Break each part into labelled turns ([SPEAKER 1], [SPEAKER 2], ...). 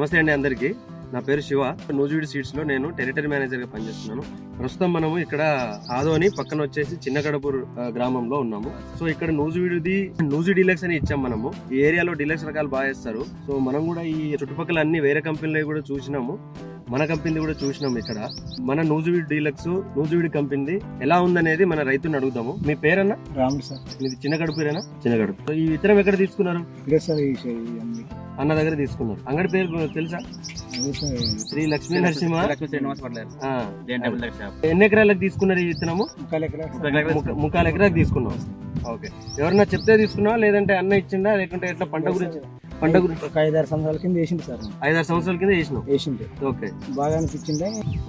[SPEAKER 1] నమస్తే అండి అందరికీ. నా పేరు శివ. నూజివీడు సీడ్స్ లో నేను టెరిటరీ మేనేజర్ గా పనిచేస్తున్నాను. ప్రస్తుతం మనము ఇక్కడ ఆదోని పక్కన వచ్చేసి చిన్నగడపూర్ గ్రామంలో ఉన్నాము. సో ఇక్కడ నూజి డీలక్స్ అని ఇచ్చాం మనము. ఈ ఏరియాలో డీలక్స్ రకాలు బాగా వేస్తారు. సో మనం కూడా ఈ చుట్టుపక్కల అన్ని వేరే కంపెనీలు కూడా చూసినాము, మన కంపెనీ కూడా చూసినాము. ఇక్కడ మన నూజివీడు డీలక్స్ నూజివీడు కంపెనీ ఎలా ఉందనేది మన రైతుని అడుగుదాము. మీ పేరన్నా?
[SPEAKER 2] రాముడు సార్.
[SPEAKER 1] మీది చిన్నగడుపురేనా? చిన్నగడుపు. సో ఈ విత్తనం ఎక్కడ తీసుకున్నారు? అన్న దగ్గర తీసుకున్నారు. అంగడి పేరు తెలుసా? శ్రీ లక్ష్మీ నరసింహ. ఎన్ని ఎకరాలకు తీసుకున్నారు ఈ విత్తనము? 3 ఎకరాలకు తీసుకున్నాం. ఓకే. ఎవరన్నా చెప్తే తీసుకున్నావా లేదంటే అన్న ఇచ్చిందా లేకుంటే ఎట్లా? పంట గురించి
[SPEAKER 2] ఒక 5-6 సంవత్సరాల కింద వేసింది సార్.
[SPEAKER 1] 5-6 సంవత్సరాల కింద వేసింది. ఓకే.
[SPEAKER 2] బాగా అనిపించింది.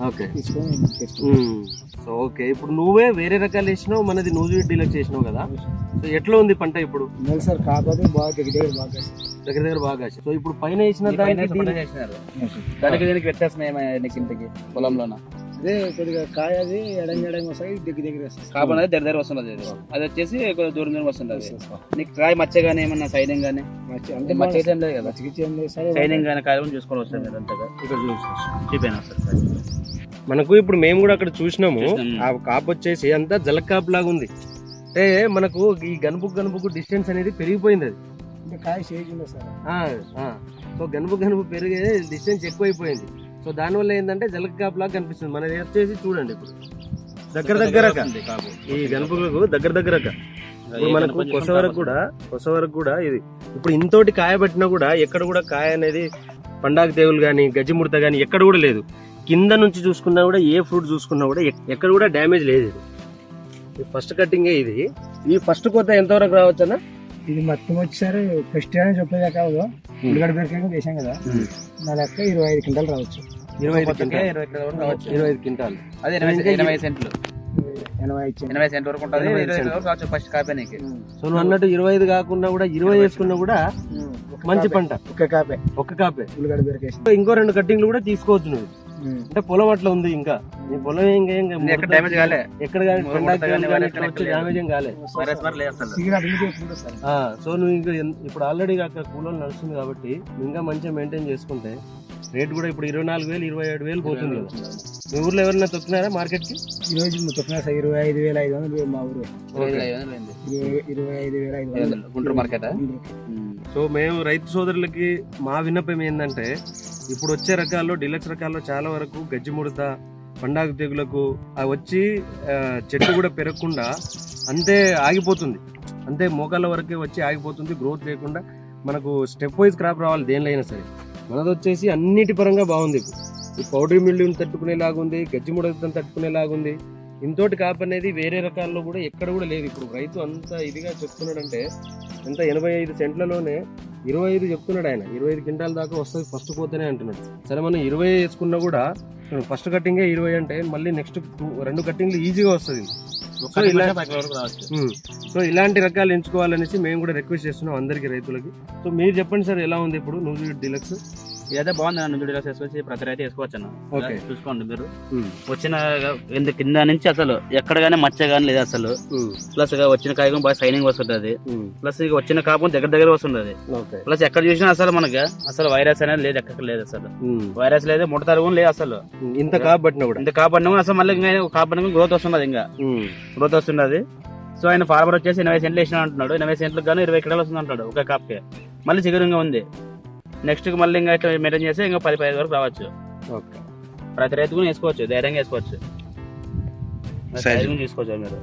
[SPEAKER 1] ఓకే. సో ఓకే, ఇప్పుడు నువ్వే వేరే రకాలు వేసినావు, మనది నూజివీడు డీలక్స్ చేసినావు కదా. సో ఎట్లా ఉంది పంట ఇప్పుడు?
[SPEAKER 2] సార్ కాకపోతే బాగా
[SPEAKER 1] దగ్గర బాగా. సో ఇప్పుడు పైన వేసిన దానికి
[SPEAKER 3] వ్యత్యాసం ఏమైంది పొలంలోన?
[SPEAKER 2] అదే కొద్దిగా కాయ అది ఎడం వస్తాయి, దగ్గర
[SPEAKER 3] కాబట్టి దగ్గర వస్తున్నది. అది వచ్చేసి దూరం వస్తుంటది. నీకు కాయ మచ్చ గానీ ఏమన్నా సైనింగ్ గానీ అంటే మచ్చ ఏం లేదు కదా, సైనింగ్ గానీ కాయ చూసుకొని వస్తుంది కదా. అంతగా ఇక్కడ చూసిపోయినా
[SPEAKER 1] మనకు ఇప్పుడు మేము కూడా అక్కడ చూసినాము. ఆ కాపు వచ్చేసి అంతా జలక్ కాపు లాగా ఉంది. అంటే మనకు ఈ గనుపుకు డిస్టెన్స్ అనేది పెరిగిపోయింది. అది
[SPEAKER 2] కాయ షేజ్ ఉంది సార్.
[SPEAKER 1] సో గనుపు పెరిగే డిస్టెన్స్ ఎక్కువైపోయింది. సో దానివల్ల ఏంటంటే జలక్ కాపు లాగా కనిపిస్తుంది. మనది వచ్చేసి చూడండి ఇప్పుడు దగ్గర ఈ గనుపులకు దగ్గర మనకు కొస వరకు కూడా ఇది ఇప్పుడు ఇంతోటి కాయ పట్టినా కూడా ఎక్కడ కూడా కాయ అనేది పండాకు తెగులు గానీ గజ్జిముడత గానీ ఎక్కడ కూడా లేదు. కింద నుంచి చూసుకున్నా కూడా ఏ ఫ్రూట్ చూసుకున్నా కూడా ఎక్కడ కూడా డ్యామేజ్ లేదు. ఇది ఫస్ట్ కట్టింగే. ఇది ఈ ఫస్ట్ కొత్త ఎంతవరకు రావచ్చు అన్న?
[SPEAKER 2] ఇది మొత్తం వచ్చేసరి ఫస్ట్ అని చెప్పేదా కాదు, ఉల్లిగడ్డ బీరకాయ వేసాం కదా, నా లెక్క 25 క్వింటాలు రావచ్చు.
[SPEAKER 1] 25 క్వింటాలు.
[SPEAKER 3] అదే 80 సెంట్లు
[SPEAKER 2] 80
[SPEAKER 3] సెంట్ వరకు ఉంటుంది ఫస్ట్ కాపేనికి.
[SPEAKER 1] సో నువ్వు అన్నట్టు 25 కాకుండా కూడా 20 వేసుకున్నా కూడా మంచి పంట.
[SPEAKER 2] ఒక్క కాపే ఉల్లిగడ్డ బీరకాయ.
[SPEAKER 1] ఇంకో 2 కట్టింగ్లు కూడా తీసుకోవచ్చు నువ్వు. అంటే పొలం అట్లా ఉంది. ఇంకా నీ పొలం
[SPEAKER 3] ఎక్కడ డ్యామేజ్ కాలే,
[SPEAKER 1] ఎక్కడ డ్యామేజ్ ఏం కాలే. సో నువ్వు ఇంకా ఇప్పుడు ఆల్రెడీ అక్కడ కూలీలు నడుస్తుంది కాబట్టి ఇంకా మంచిగా మెయింటైన్ చేసుకుంటే రేట్ కూడా ఇప్పుడు 24,000 27,000 పోతుంది కదా. మీ ఊర్లో ఎవరైనా తొక్కినారా మార్కెట్ కి?
[SPEAKER 2] ఈ రోజు తొక్కినా 25,500 మా ఊరు. 25,500
[SPEAKER 3] గుంటూరు మార్కెట్.
[SPEAKER 1] సో మేము రైతు సోదరులకి మా విన్నపం ఏంటంటే ఇప్పుడు వచ్చే రకాల్లో డీలక్స్ రకాల్లో చాలా వరకు గజ్జిముడత పండాకు తెగులకు వచ్చి చెట్టు కూడా పెరగకుండా అంతే ఆగిపోతుంది. అంతే మోకాళ్ళ వరకే వచ్చి ఆగిపోతుంది. గ్రోత్ లేకుండా మనకు స్టెప్ వైజ్ క్రాప్ రావాలి దేనిలో అయినా సరే. మనది వచ్చేసి అన్నిటి పరంగా బాగుంది. ఈ పౌడరీ మిల్లుని తట్టుకునేలాగుంది, గజ్జిముడతను తట్టుకునేలాగుంది. ఇంతోటి కాపు అనేది వేరే రకాల్లో కూడా ఎక్కడ కూడా లేదు. ఇప్పుడు రైతు అంత ఇదిగా చెప్తున్నాడంటే ఎంత 85 సెంట్లలోనే 25 చెప్తున్నాడు ఆయన. 25 క్వింటాల దాకా వస్తుంది ఫస్ట్ పోతేనే అంటున్నాడు. సరే మనం 20 వేసుకున్నా కూడా ఫస్ట్ కట్టింగే 20 అంటే మళ్ళీ నెక్స్ట్ 2 కట్టింగ్లు ఈజీగా వస్తుంది. సో ఇలాంటి రకాలు ఎంచుకోవాలనేసి మేము కూడా రిక్వెస్ట్ చేస్తున్నాం అందరికి రైతులకి. సో మీరు చెప్పండి సార్, ఎలా ఉంది ఇప్పుడు నూజివీడు డీలక్స్?
[SPEAKER 3] ఇదైతే బాగుంది అన్న. నూజివీడు డీలక్స్ వేసుకొచ్చి ప్రతి రైతు వేసుకోవచ్చు అన్న. ఓకే, చూసుకోండి మీరు. వచ్చిన కింద నుంచి అసలు ఎక్కడ గానీ మచ్చ గానీ లేదు అసలు. ప్లస్ వచ్చిన కాయ బాగా సైనింగ్ వస్తుంటది. ప్లస్ ఇక వచ్చిన కాపు దగ్గర వస్తుంటది. ప్లస్ ఎక్కడ చూసినా అసలు మనకి అసలు వైరస్ అనేది లేదు, ఎక్కడ లేదు అసలు. వైరస్ లేదు, ముడత తరుగు లేదు అసలు.
[SPEAKER 1] ఇంత కాపట్టినా కూడా
[SPEAKER 3] అసలు మళ్ళీ కాపాడిన గ్రోత్ వస్తున్నది. ఇంకా గ్రోత్ వస్తున్నది. సో ఆయన ఫార్మర్ వచ్చేసి 80 సెంట్లు వేసిన అంటున్నాడు. 80 సెంట్లకు గాను 20 క్వింటాలు వస్తుంది అంటాడు ఒక కాప్కే. మళ్ళీ చిగురుగా ఉంది. నెక్స్ట్ మళ్ళీ ఇంకా ఇట్లా మెయింటైన్ చేస్తే ఇంకా 10-15 వరకు రావచ్చు. ప్రతి రైతు కూడా వేసుకోవచ్చు, ధైర్యంగా వేసుకోవచ్చు, తీసుకోవచ్చు మీరు.